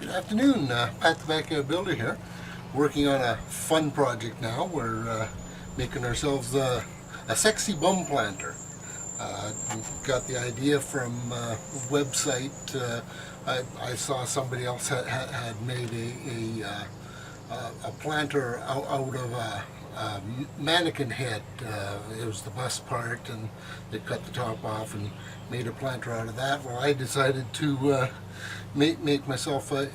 Good afternoon, Pat the Backyard Builder here, working on a fun project now. We're making ourselves a sexy bum planter. Got the idea from a website. I saw somebody else had made a planter out of a mannequin head. It was the bust part, and they cut the top off and made a planter out of that. Well, I decided to make myself a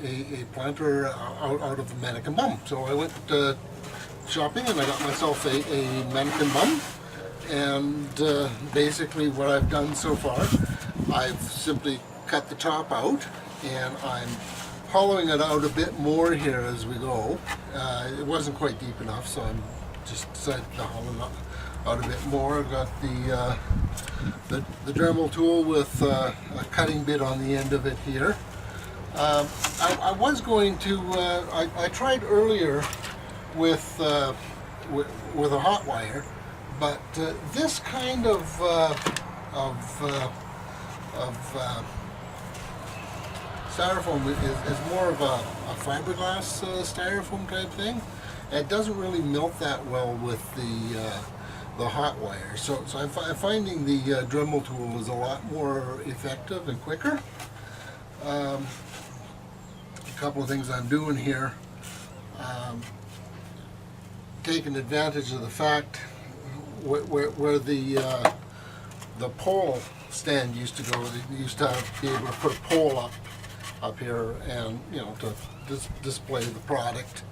planter out of a mannequin bum. So I went shopping and I got myself a mannequin bum. And basically what I've done so far, I've simply cut the top out, and I'm hollowing it out a bit more here as we go. It wasn't quite deep enough, so I'm just decided to hollow it out a bit more. I've got the Dremel tool with a cutting bit on the end of it here. I was going to, I tried earlier with a hot wire, but this kind of styrofoam is more of a fiberglass styrofoam type thing. And it doesn't really melt that well with the hot wire. So I'm finding the Dremel tool is a lot more effective and quicker. A couple of things I'm doing here, taking advantage of the fact where the pole stand used to go. They used to be able to put a pole up here, and to display the product.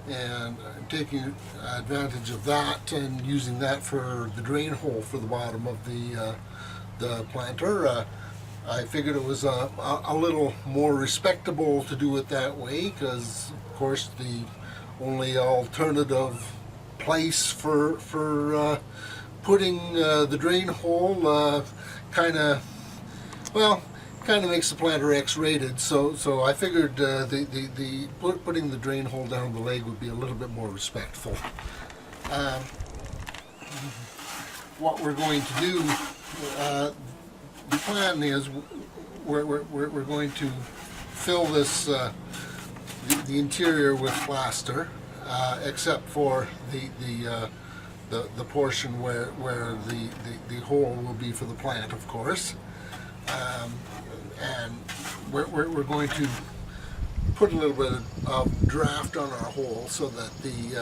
And I'm taking advantage of that and using that for the drain hole for the bottom of the planter. I figured it was a little more respectable to do it that way, because of course the only alternative place for putting the drain hole kind of makes the planter X-rated. So I figured putting the drain hole down the leg would be a little bit more respectful. What we're going to do, the plan is we're going to fill this the interior with plaster, except for the portion where the hole will be for the plant, of course. And we're going to put a little bit of draft on our hole so that the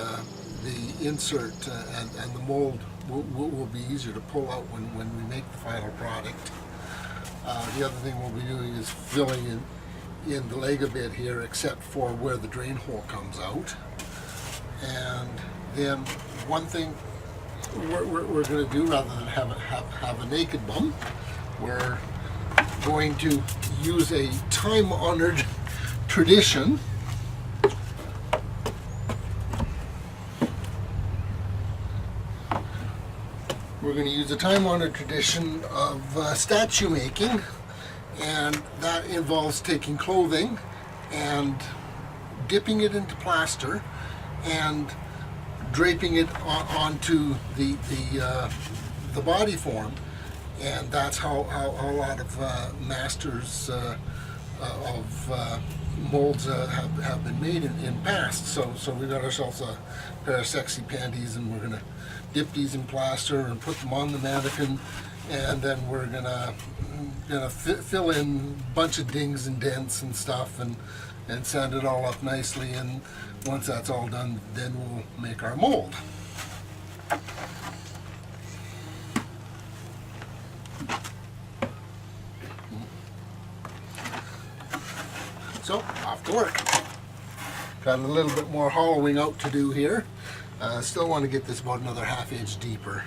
insert and the mold will be easier to pull out when we make the final product. The other thing we'll be doing is filling in the leg a bit here, except for where the drain hole comes out. And then one thing we're going to do, rather than have a naked bum, we're going to use a time-honored tradition. We're going to use a time-honored tradition of statue making, and that involves taking clothing and dipping it into plaster and draping it onto the body form. And that's how a lot of masters of molds have been made in past. So we got ourselves a pair of sexy panties, and we're gonna dip these in plaster and put them on the mannequin, and then we're gonna fill in a bunch of dings and dents and stuff, and sand it all up nicely. And once that's all done, then we'll make our mold. So, off to work. Got a little bit more hollowing out to do here. Still want to get this about another ½ inch deeper.